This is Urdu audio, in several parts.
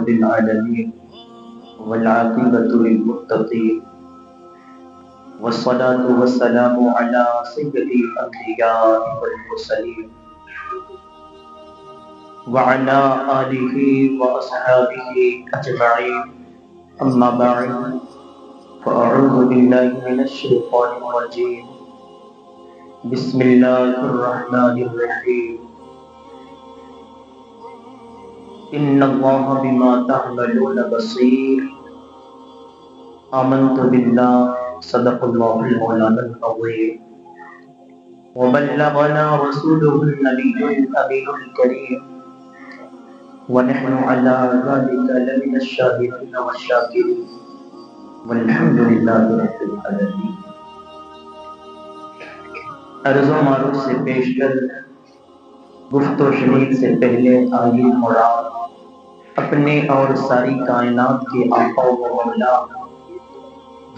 رب العالمين والعاقبة للمتقين والصلاة والسلام على سيد الأنبياء والمرسلين وعلى آله وأصحابه أجمعين أما بعد فأعوذ بالله من الشيطان الرجيم بسم الله الرحمن الرحيم إن الله بما تعملون بصير آمنت بالله صدق الله المولانا العظيم وبلغنا رسوله النبي الأمين الكريم ونحن على ذلك لمن الشاهدين والشاكرين والحمد لله رب العالمين۔ عرض و معروف سے پیش کر گفت و شنید سے پہلے آئیے مراد اپنے اور ساری کائنات کے آقا و مولا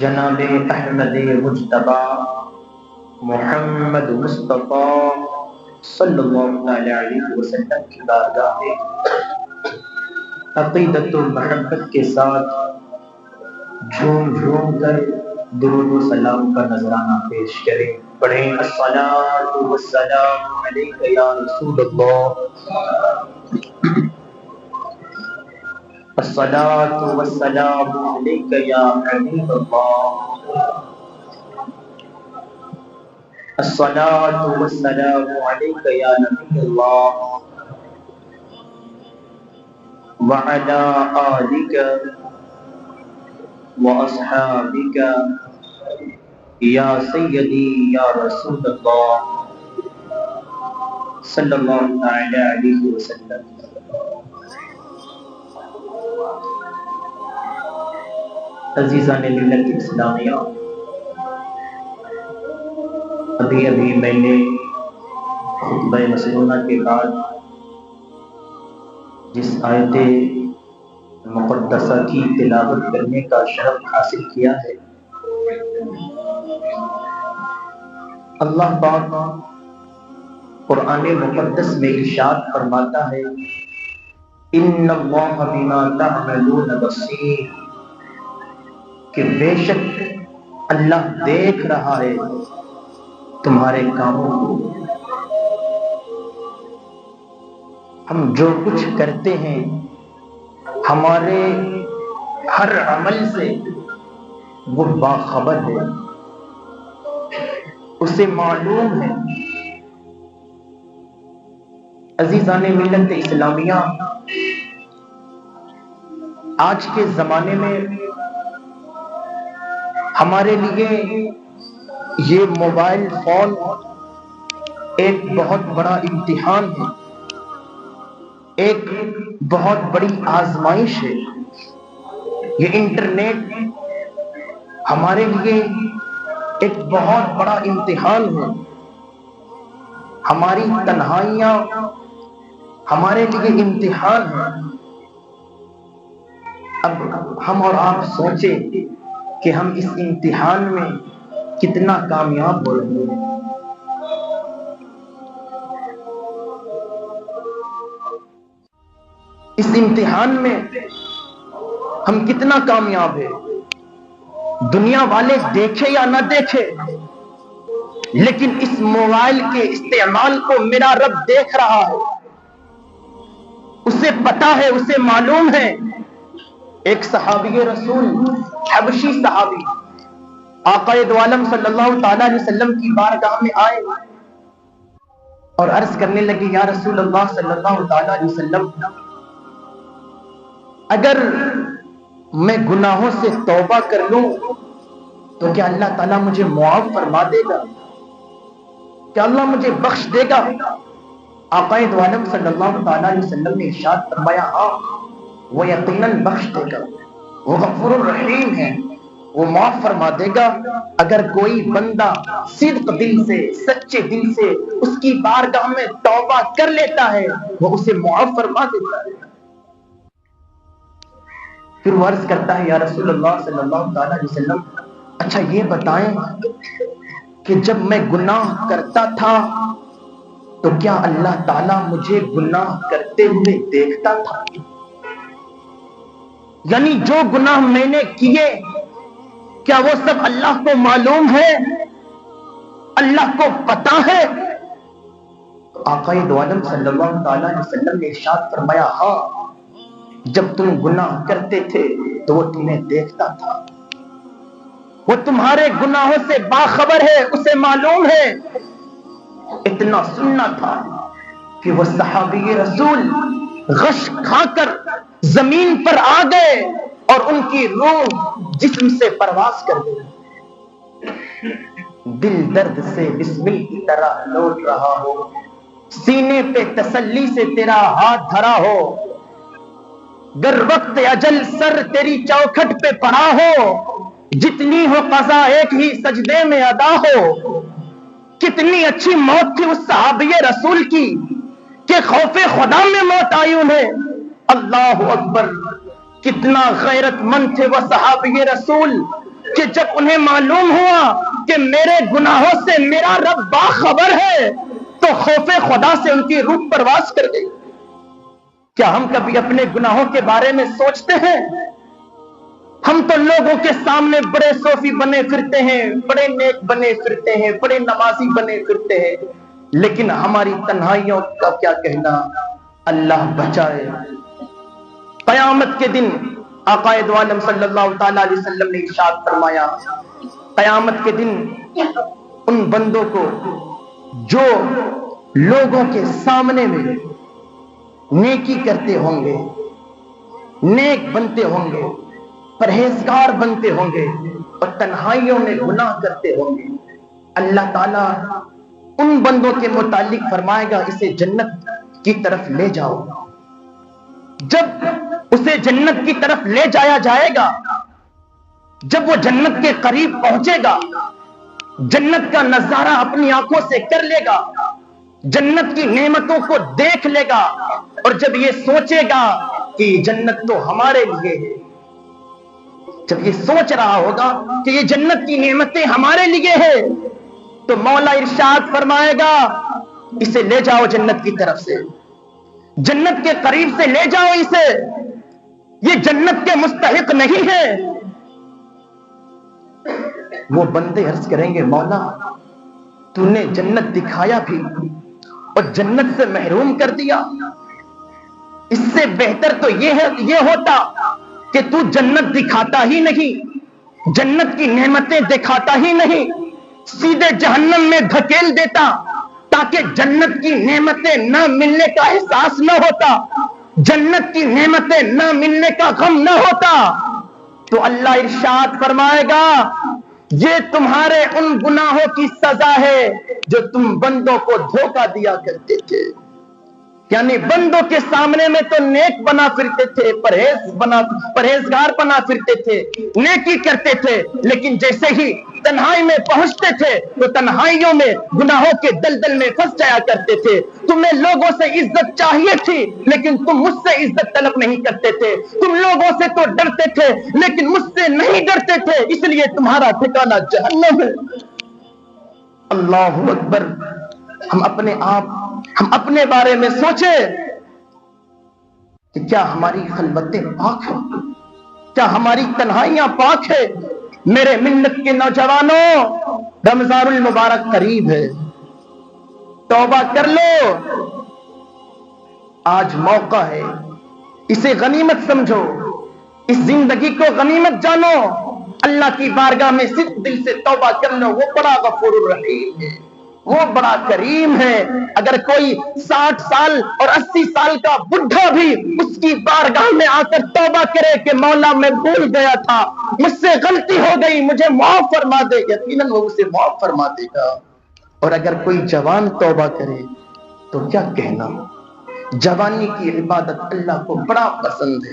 جناب احمد مجتبی محمد مصطفیٰ صلی اللہ علیہ وسلم کی بارگاہ میں عقیدت و محبت کے ساتھ جھوم جھوم کر درود و سلام کا نذرانہ پیش کریں۔ پڑھیں الصلاۃ والسلام علیک یا رسول اللہ، الصلاۃ والسلام علیک یا حبیب اللہ، الصلاۃ والسلام علیک یا نبی اللہ وعلی آلک واصحابک یا سیدی یا رسول اللہ صلی اللہ علیہ وسلم۔ عزیزان ملت اسلامیہ، ابھی میں نے خطبہ مسنونہ کے بعد جس آیت مقدسہ کی تلاوت کرنے کا شرف حاصل کیا ہے، اللہ پاک قرآن مقدس میں ارشاد فرماتا ہے ان اللہ بما تعملون بصیر، کہ بے شک اللہ دیکھ رہا ہے تمہارے کاموں کو۔ ہم جو کچھ کرتے ہیں ہمارے ہر عمل سے وہ باخبر ہے، اسے معلوم ہے۔ عزیزان ملت اسلامیہ، آج کے زمانے میں ہمارے لیے یہ موبائل فون ایک بہت بڑا امتحان ہے، ایک بہت بڑی آزمائش ہے۔ یہ انٹرنیٹ ہمارے لیے ایک بہت بڑا امتحان ہے۔ ہماری تنہائیاں ہمارے لیے امتحان ہے۔ اب ہم اور آپ سوچیں کہ ہم اس امتحان میں کتنا کامیاب ہو رہے ہیں۔ اس امتحان میں ہم کتنا کامیاب ہیں۔ دنیا والے دیکھے یا نہ دیکھے، لیکن اس موبائل کے استعمال کو میرا رب دیکھ رہا ہے، اسے پتا ہے، اسے معلوم ہے۔ ایک صحابی رسول حبشی صحابی آقا دو عالم صلی اللہ تعالی علیہ وسلم کی بارگاہ میں آئے اور عرض کرنے لگے یا رسول اللہ صلی اللہ تعالی علیہ وسلم، اگر میں گناہوں سے توبہ کر لوں تو کیا اللہ تعالیٰ مجھے معاف فرما دے گا؟ کیا اللہ مجھے بخش دے گا؟ آقا دو عالم صلی اللہ تعالی علیہ وسلم نے ارشاد فرمایا ہاں، وہ یقیناً بخش دے گا، وہ غفور الرحیم ہے، وہ معاف فرما دے گا اگر کوئی بندہ صدق دل سے، سچے دل سے اس کی بارگاہ میں توبہ کر لیتا ہے، وہ اسے معاف فرما دیتا ہے۔ پھر وہ عرض کرتا ہے یا رسول اللہ صلی اللہ علیہ وسلم، اچھا یہ بتائیں کہ جب میں گناہ کرتا تھا تو کیا اللہ تعالیٰ مجھے گناہ کرتے ہوئے دیکھتا تھا؟ یعنی جو گناہ میں نے کیے کیا وہ سب اللہ کو معلوم ہے، اللہ کو پتا ہے؟ آقا دو عالم صلی اللہ تعالی علیہ وسلم نے ارشاد فرمایا، ہاں جب تم گناہ کرتے تھے تو وہ تمہیں دیکھتا تھا، وہ تمہارے گناہوں سے باخبر ہے، اسے معلوم ہے۔ اتنا سننا تھا کہ وہ صحابی رسول غش کھا کر زمین پر آ گئے اور ان کی روح جسم سے پرواز کر گئی۔ دل درد سے بسمل کی طرح لوٹ رہا ہو، سینے پہ تسلی سے تیرا ہاتھ دھرا ہو، گر وقت اجل سر تیری چوکھٹ پہ پڑا ہو، جتنی ہو قضا ایک ہی سجدے میں ادا ہو۔ کتنی اچھی موت تھی اس صحابی رسول کی کہ خوف خدا میں موت آئی انہیں۔ اللہ اکبر، کتنا غیرت مند تھے وہ صحابی رسول کہ جب انہیں معلوم ہوا کہ میرے گناہوں سے میرا رب باخبر ہے تو خوف خدا سے ان کی روح پرواز کر گئی۔ کیا ہم کبھی اپنے گناہوں کے بارے میں سوچتے ہیں؟ ہم تو لوگوں کے سامنے بڑے صوفی بنے پھرتے ہیں، بڑے نیک بنے پھرتے ہیں، بڑے نمازی بنے پھرتے ہیں، لیکن ہماری تنہائیوں کا کیا کہنا؟ اللہ بچائے۔ قیامت کے دن آقا دو عالم صلی اللہ تعالی علیہ وسلم نے ارشاد فرمایا، قیامت کے دن ان بندوں کو جو لوگوں کے سامنے میں نیکی کرتے ہوں گے، نیک بنتے ہوں گے، پرہیزگار بنتے ہوں گے اور تنہائیوں میں گناہ کرتے ہوں گے، اللہ تعالیٰ ان بندوں کے متعلق فرمائے گا اسے جنت کی طرف لے جاؤ۔ جب اسے جنت کی طرف لے جایا جائے گا، جب وہ جنت کے قریب پہنچے گا، جنت کا نظارہ اپنی آنکھوں سے کر لے گا، جنت کی نعمتوں کو دیکھ لے گا، اور جب یہ سوچے گا کہ جنت تو ہمارے لیے ہے، جب یہ سوچ رہا ہوگا کہ یہ جنت کی نعمتیں ہمارے لیے ہیں، تو مولا ارشاد فرمائے گا اسے لے جاؤ جنت کی طرف سے، جنت کے قریب سے لے جاؤ اسے، یہ جنت کے مستحق نہیں ہے۔ وہ بندے عرض کریں گے، مولا تو نے جنت دکھایا بھی اور جنت سے محروم کر دیا، اس سے بہتر تو یہ ہوتا کہ تو جنت دکھاتا ہی نہیں، جنت کی نعمتیں دکھاتا ہی نہیں، سیدھے جہنم میں دھکیل دیتا تاکہ جنت کی نعمتیں نہ ملنے کا احساس نہ ہوتا، جنت کی نعمتیں نہ ملنے کا غم نہ ہوتا۔ تو اللہ ارشاد فرمائے گا یہ تمہارے ان گناہوں کی سزا ہے جو تم بندوں کو دھوکہ دیا کرتے تھے۔ یعنی بندوں کے سامنے میں تو نیک بنا پھرتے تھے، پرہیزگار بنا پھرتے تھے، نیکی کرتے تھے، لیکن جیسے ہی تنہائی میں پہنچتے تھے تو تنہائیوں میں گناہوں کے دلدل میں پھنس جایا کرتے تھے۔ تمہیں لوگوں سے عزت چاہیے تھی لیکن تم مجھ سے عزت طلب نہیں کرتے تھے، تم لوگوں سے تو ڈرتے تھے لیکن مجھ سے نہیں ڈرتے تھے، اس لیے تمہارا ٹھکانہ جہنم ہے۔ اللہ اکبر۔ ہم اپنے بارے میں سوچیں کہ کیا ہماری خلوتیں پاک ہیں، کیا ہماری تنہائیاں پاک ہے؟ میرے ملت کے نوجوانوں، رمضان المبارک قریب ہے، توبہ کر لو، آج موقع ہے، اسے غنیمت سمجھو، اس زندگی کو غنیمت جانو، اللہ کی بارگاہ میں صدق دل سے توبہ کر لو، وہ بڑا غفور الرحیم ہے، وہ بڑا کریم ہے۔ اگر کوئی 60 سال اور 80 سال کا بڈھا بھی اس کی بارگاہ میں آ کر توبہ کرے کہ مولا میں بھول گیا تھا، مجھ سے غلطی ہو گئی، مجھے معاف فرما دے، یقیناً وہ اسے معاف فرما دے گا۔ اور اگر کوئی جوان توبہ کرے تو کیا کہنا، جوانی کی عبادت اللہ کو بڑا پسند ہے،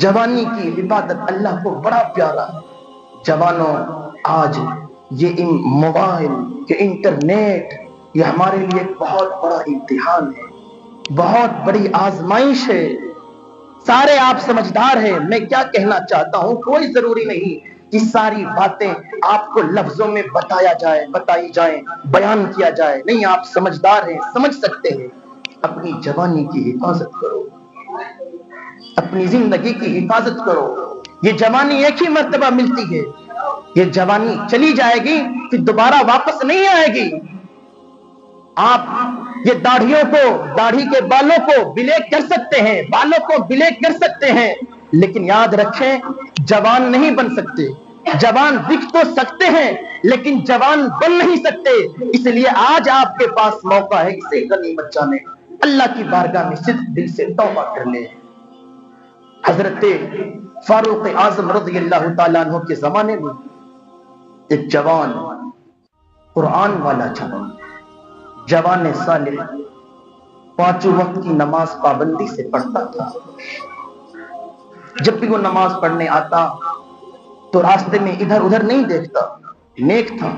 جوانی کی عبادت اللہ کو بڑا پیارا ہے۔ جوانوں، آج یہ موبائل، یہ انٹرنیٹ، یہ ہمارے لیے ایک بہت بڑا امتحان ہے، بہت بڑی آزمائش ہے۔ سارے آپ سمجھدار ہیں، میں کیا کہنا چاہتا ہوں، کوئی ضروری نہیں کہ ساری باتیں آپ کو لفظوں میں بتائی جائیں، بیان کیا جائے، نہیں، آپ سمجھدار ہیں، سمجھ سکتے ہیں۔ اپنی جوانی کی حفاظت کرو، اپنی زندگی کی حفاظت کرو. یہ جوانی ایک ہی مرتبہ ملتی ہے. یہ جوانی چلی جائے گی پھر دوبارہ واپس نہیں آئے گی. آپ یہ داڑھیوں کو، داڑھی کے بالوں کو بلیک کر سکتے ہیں، بالوں کو بلیک کر سکتے ہیں، لیکن یاد رکھیں جوان نہیں بن سکتے. جوان دکھ تو سکتے ہیں لیکن جوان بن نہیں سکتے. اس لیے آج آپ کے پاس موقع ہے اسے غنیمت جانے، اللہ کی بارگاہ میں صدق دل سے توبہ کر لیں. حضرت فاروق اعظم رضی اللہ تعالیٰ عنہ کے زمانے میں ایک جوان، قرآن والا جوان صالح، پانچوں وقت کی نماز پابندی سے پڑھتا تھا. جب بھی وہ نماز پڑھنے آتا تو راستے میں ادھر ادھر نہیں دیکھتا، نیک تھا.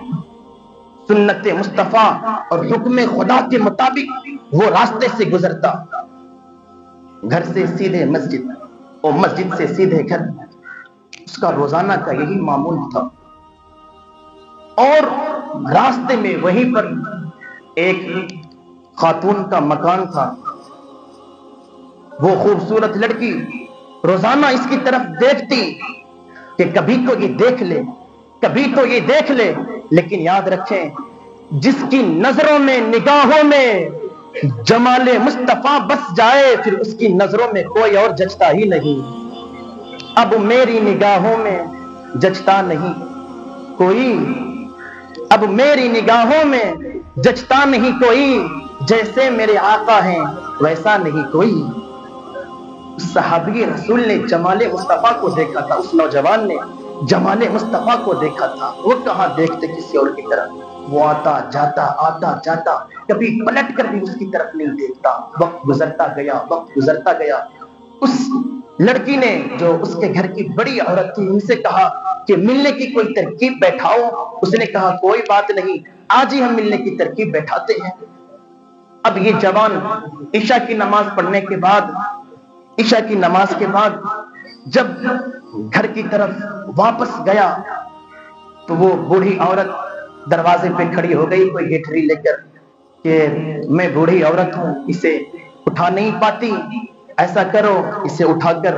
سنت مصطفیٰ اور حکم خدا کے مطابق وہ راستے سے گزرتا، گھر سے سیدھے مسجد اور مسجد سے سیدھے گھر. اس کا روزانہ کا یہی معمول تھا. اور راستے میں وہیں پر ایک خاتون کا مکان تھا. وہ خوبصورت لڑکی روزانہ اس کی طرف دیکھتی کہ کبھی تو یہ دیکھ لے، کبھی تو یہ دیکھ لے. لیکن یاد رکھیں جس کی نظروں میں، نگاہوں میں جمال مصطفیٰ بس جائے پھر اس کی نظروں میں کوئی اور جچتا ہی نہیں. اب میری نگاہوں میں جچتا نہیں کوئی، اب میری نگاہوں میں جچتا نہیں کوئی، جیسے میرے آقا ہیں ویسا نہیں کوئی. صحابی رسول نے جمال مصطفیٰ کو دیکھا تھا، اس نوجوان نے جمال مصطفیٰ کو دیکھا تھا. وہ کہاں دیکھتے کسی اور کی طرف، وہ آتا جاتا کبھی پلٹ کر بھی اس کی طرف نہیں دیکھتا. وقت گزرتا گیا. اس لڑکی نے جو اس کے گھر کی بڑی عورت تھی ان سے کہا کہ ملنے کی کوئی ترکیب بیٹھاؤ. اس نے کہا کوئی بات نہیں، آج ہی ہم ملنے کی ترکیب بیٹھاتے ہیں. اب یہ جوان عشاء کی نماز پڑھنے کے بعد، عشاء کی نماز کے بعد جب گھر کی طرف واپس گیا تو وہ بوڑھی عورت دروازے پہ کھڑی ہو گئی کوئی گٹھری لے کر کہ میں بوڑھی عورت ہوں، اسے اٹھا نہیں پاتی، ایسا کرو اسے اٹھا کر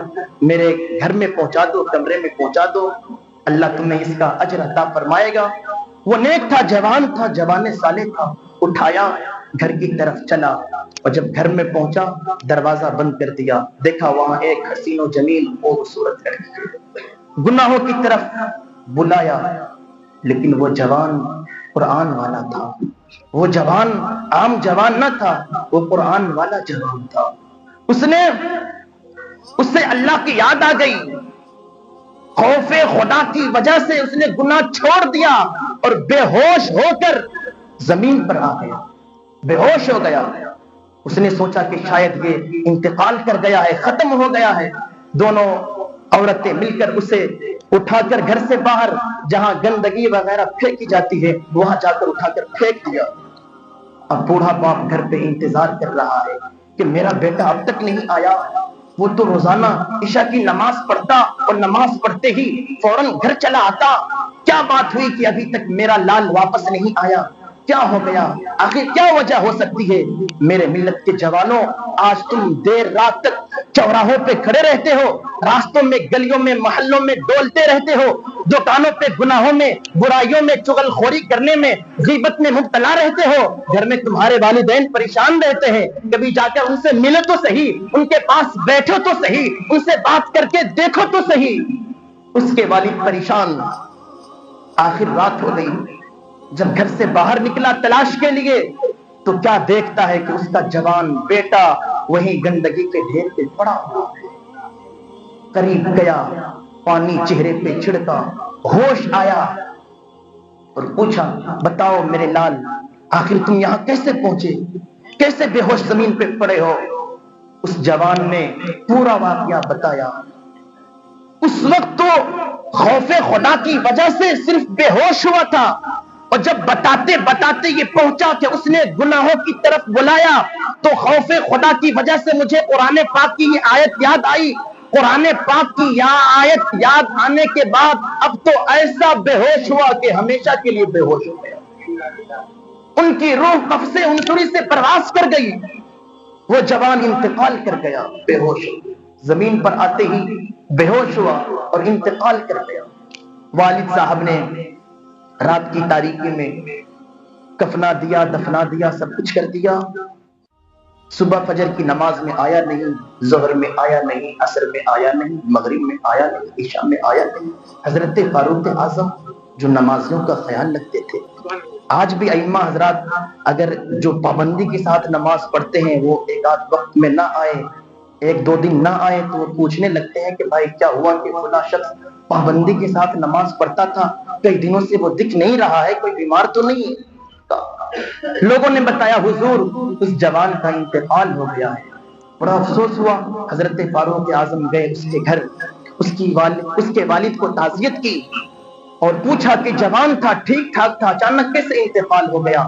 میرے گھر میں پہنچا دو، کمرے میں پہنچا دو، اللہ تمہیں اس کا اجر عطا فرمائے گا. وہ نیک تھا، جوان تھا، جوان صالح تھا. اٹھایا، گھر کی طرف چلا اور جب گھر میں پہنچا دروازہ بند کر دیا. دیکھا وہاں ایک حسین و جمیل خوبصورت لڑکی. گناہوں کی طرف بلایا لیکن وہ جوان قرآن والا تھا. وہ جوان عام جوان نہ تھا، وہ قرآن والا جوان تھا. اس سے اللہ کی یاد آ گئی. خوف خدا کی وجہ سے اس نے گناہ چھوڑ دیا اور بے ہوش ہو کر زمین پر آ گیا، بے ہوش ہو گیا. اس نے سوچا کہ شاید یہ انتقال کر گیا ہے، ختم ہو گیا ہے. دونوں عورتیں مل کر اسے اٹھا کر گھر سے باہر جہاں گندگی وغیرہ پھینکی جاتی ہے وہاں جا کر اٹھا کر پھینک دیا. اب بوڑھا باپ گھر پہ انتظار کر رہا ہے کہ میرا بیٹا اب تک نہیں آیا. وہ تو روزانہ عشاء کی نماز پڑھتا اور نماز پڑھتے ہی فوراً گھر چلا آتا. کیا بات ہوئی کہ ابھی تک میرا لال واپس نہیں آیا؟ کیا ہو گیا؟ آخر کیا وجہ ہو سکتی ہے؟ میرے ملت کے جوانوں، آج تم دیر رات تک چوراہوں پہ کھڑے رہتے ہو، راستوں میں، گلیوں میں، محلوں میں ڈولتے رہتے ہو، دکانوں پہ گناہوں میں، برائیوں میں، چغل خوری کرنے میں، غیبت میں مبتلا رہتے ہو. گھر میں تمہارے والدین پریشان رہتے ہیں، کبھی جا کر ان سے ملو تو صحیح، ان کے پاس بیٹھو تو صحیح، ان سے بات کر کے دیکھو تو صحیح. اس کے والد پریشان. آخر رات ہو گئی. جب گھر سے باہر نکلا تلاش کے لیے تو کیا دیکھتا ہے کہ اس کا جوان بیٹا وہی گندگی کے ڈھیر پہ پڑا ہوا ہے. قریب گیا، پانی چہرے پہ چھڑکا، ہوش آیا اور پوچھا بتاؤ میرے لال آخر تم یہاں کیسے پہنچے، کیسے بے ہوش زمین پہ پڑے ہو؟ اس جوان نے پورا واقعہ بتایا. اس وقت تو خوف خدا کی وجہ سے صرف بے ہوش ہوا تھا اور جب بتاتے بتاتے یہ پہنچا کہ اس نے گناہوں کی طرف بلایا تو خوف خدا کی وجہ سے مجھے قرآن پاک کی یہ آیت یاد آئی. قرآن پاک کی یہ آیت یاد آنے کے بعد اب تو ایسا بے ہوش ہوا کہ ہمیشہ کے لیے بے ہوش ہو گیا. ان کی روح قفس عنصری سے پرواز کر گئی. وہ جوان انتقال کر گیا بے ہوش. زمین پر آتے ہی بے ہوش ہوا اور انتقال کر گیا۔ والد صاحب نے رات کی تاریکی میں کفنا دیا، دفنا دیا، سب کچھ کر دیا۔ صبح فجر کی نماز میں آیا نہیں، ظہر میں آیا نہیں، عصر میں آیا نہیں، مغرب میں آیا نہیں، عشاء میں آیا نہیں۔ حضرت فاروق اعظم جو نمازیوں کا خیال رکھتے تھے، آج بھی ائمہ حضرات اگر جو پابندی کے ساتھ نماز پڑھتے ہیں وہ ایک آدھ وقت میں نہ آئے، ایک دو دن نہ آئے، تو وہ پوچھنے لگتے ہیں کہ بھائی کیا ہوا کہ فلاں شخص پابندی کے ساتھ نماز پڑھتا تھا، کئی دنوں سے وہ دکھ نہیں رہا ہے، کوئی بیمار تو نہیں ہے؟ لوگوں نے بتایا حضور اس جوان کا انتقال ہو گیا ہے۔ بڑا افسوس ہوا۔ حضرت فاروق اعظم گئے اس کے گھر، اس کے والد کو تعزیت کی اور پوچھا کہ جوان تھا، ٹھیک ٹھاک تھا، اچانک کیسے انتقال ہو گیا؟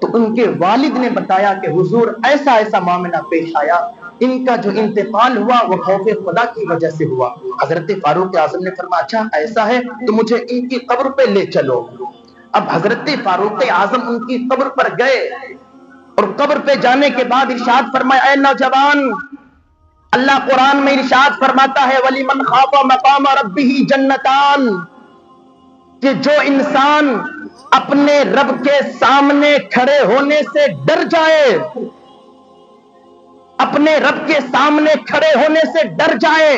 تو ان کے والد نے بتایا کہ حضور ایسا ایسا معاملہ پیش آیا، ان کا جو انتقال ہوا وہ خوف خدا کی وجہ سے ہوا۔ حضرت فاروق اعظم نے فرمایا اچھا ایسا ہے تو مجھے ان کی قبر پہ لے چلو۔ اب حضرت فاروق اعظم ان کی قبر پر گئے اور قبر پہ جانے کے بعد ارشاد فرمایا اے نوجوان، اللہ قرآن میں ارشاد فرماتا ہے وَلِمَنْ خَافَ مَقَامَ رَبِّهِ جَنَّتَانِ، کہ جو انسان اپنے رب کے سامنے کھڑے ہونے سے ڈر جائے، اپنے رب کے سامنے کھڑے ہونے سے ڈر جائے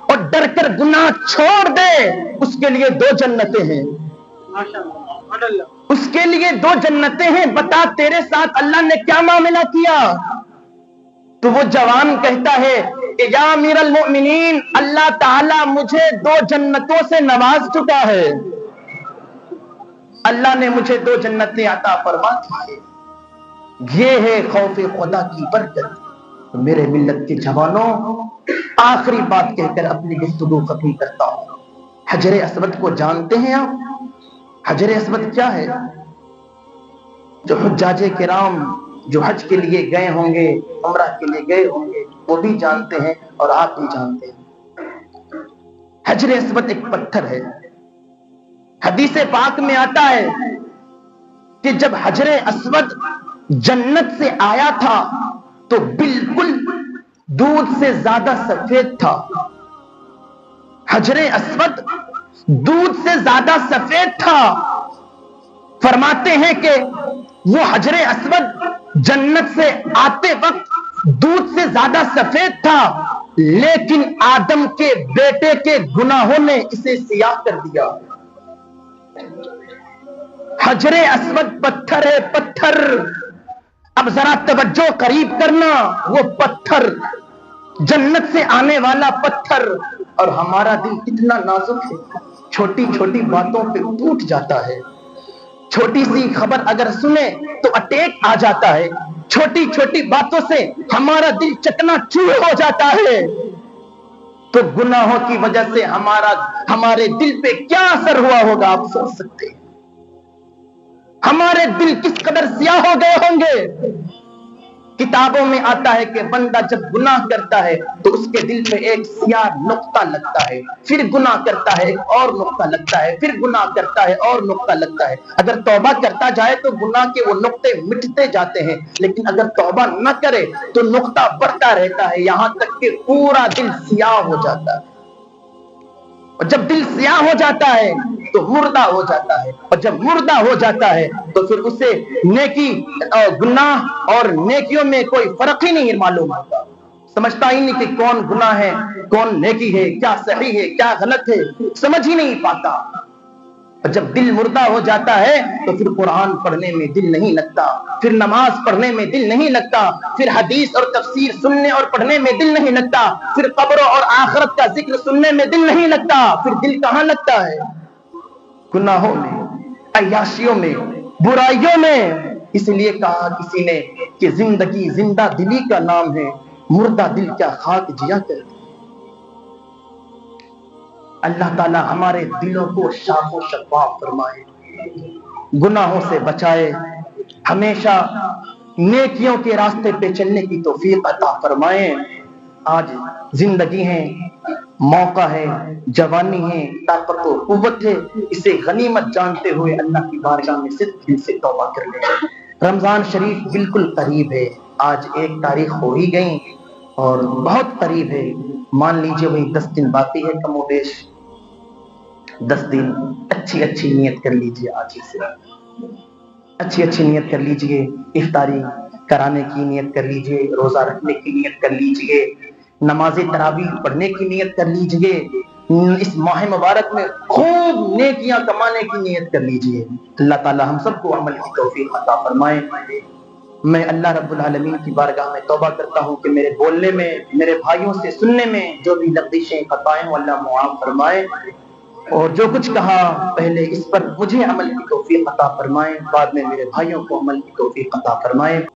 اور ڈر کر گناہ چھوڑ دے، اس کے لیے دو جنتیں ہیں۔ اس کے لیے دو جنتیں ہیں۔ بتا تیرے ساتھ اللہ نے کیا معاملہ کیا؟ تو وہ جوان کہتا ہے کہ یا امیر المؤمنین، اللہ تعالیٰ مجھے دو جنتوں سے نواز چکا ہے، اللہ نے مجھے دو جنتیں عطا فرما دی۔ یہ ہے خوف خدا کی برکت۔ تو میرے ملت کے جوانوں، آخری بات کہہ کر اپنی گفتگو ختم کرتا ہوں۔ حجر اسود کو جانتے ہیں آپ؟ حجر اسود کیا ہے؟ جو حجاج کرام جو حج کے لیے گئے ہوں گے، عمرہ کے لیے گئے ہوں گے، وہ بھی جانتے ہیں اور آپ بھی جانتے ہیں۔ حجر اسود ایک پتھر ہے۔ حدیث پاک میں آتا ہے کہ جب حجر اسود جنت سے آیا تھا تو بالکل دودھ سے زیادہ سفید تھا۔ حجر اسود دودھ سے زیادہ سفید تھا۔ فرماتے ہیں کہ وہ حجر اسود جنت سے آتے وقت دودھ سے زیادہ سفید تھا، لیکن آدم کے بیٹے کے گناہوں نے اسے سیاہ کر دیا۔ حجر اسود پتھر ہے، پتھر۔ اب ذرا توجہ قریب کرنا، وہ پتھر جنت سے آنے والا پتھر، اور ہمارا دل اتنا نازک ہے، چھوٹی چھوٹی باتوں پہ ٹوٹ جاتا ہے۔ چھوٹی سی خبر اگر سنے تو اٹیک آ جاتا ہے، چھوٹی چھوٹی باتوں سے ہمارا دل چکنا چور ہو جاتا ہے۔ تو گناہوں کی وجہ سے ہمارے دل پہ کیا اثر ہوا ہوگا آپ سوچ سکتے ہیں؟ ہمارے دل کس قدر سیاہ ہو گئے ہوں گے۔ کتابوں میں آتا ہے کہ بندہ جب گناہ کرتا ہے تو اس کے دل پہ ایک سیاہ نقطہ لگتا ہے، پھر گناہ کرتا ہے ایک اور نقطہ لگتا ہے، پھر گناہ کرتا ہے اور نقطہ لگتا ہے۔ اگر توبہ کرتا جائے تو گناہ کے وہ نقطے مٹتے جاتے ہیں، لیکن اگر توبہ نہ کرے تو نقطہ بڑھتا رہتا ہے، یہاں تک کہ پورا دل سیاہ ہو جاتا ہے۔ اور جب دل سیاہ ہو جاتا ہے تو مردہ ہو جاتا ہے، اور جب مردہ ہو جاتا ہے تو پھر اسے نیکی گناہ اور نیکیوں میں کوئی فرق ہی نہیں معلوم ہوتا، سمجھتا ہی نہیں کہ کون گناہ ہے کون نیکی ہے، کیا صحیح ہے کیا غلط ہے، سمجھ ہی نہیں پاتا۔ اور جب دل مردہ ہو جاتا ہے تو پھر قرآن پڑھنے میں دل نہیں لگتا، پھر نماز پڑھنے میں دل نہیں لگتا، پھر حدیث اور تفسیر سننے اور پڑھنے میں دل نہیں لگتا، پھر قبر اور آخرت کا ذکر سننے میں دل نہیں لگتا، پھر دل کہاں لگتا ہے؟ گناہوں میں، عیاشیوں میں، برائیوں میں۔ اس لیے کہا کسی نے کہ زندگی زندہ دلی کا نام ہے، مردہ دل کیا خاک جیا کرتی۔ اللہ تعالی ہمارے دلوں کو صاف و شفاف فرمائے، گناہوں سے بچائے، ہمیشہ نیکیوں کے راستے پہ چلنے کی توفیق عطا فرمائے۔ آج زندگی ہے، موقع ہے، جوانی ہے، طاقت و قوت ہے، اسے غنیمت جانتے ہوئے اللہ کی بارگاہ میں صدق دل سے توبہ کر لیں۔ رمضان شریف بالکل قریب ہے، آج 1 تاریخ ہو ہی گئی اور بہت قریب ہے۔ مان لیجئے وہی 10 دن باقی ہے کم و بیش، 10 دن اچھی اچھی نیت کر لیجئے، آج سے اچھی اچھی نیت کر لیجئے، افطاری کرانے کی نیت کر لیجئے، روزہ رکھنے کی نیت کر لیجئے، نماز تراویح پڑھنے کی نیت کر لیجئے، اس ماہ مبارک میں خوب نیکیاں کمانے کی نیت کر لیجئے۔ اللہ تعالی ہم سب کو عمل کی توفیق عطا فرمائے۔ میں اللہ رب العالمین کی بارگاہ میں توبہ کرتا ہوں کہ میرے بولنے میں، میرے بھائیوں سے سننے میں جو بھی لغزشیں خطائیں وہ اللہ معاف فرمائے، اور جو کچھ کہا پہلے اس پر مجھے عمل کی توفیق عطا فرمائے، بعد میں میرے بھائیوں کو عمل کی توفیق عطا فرمائے۔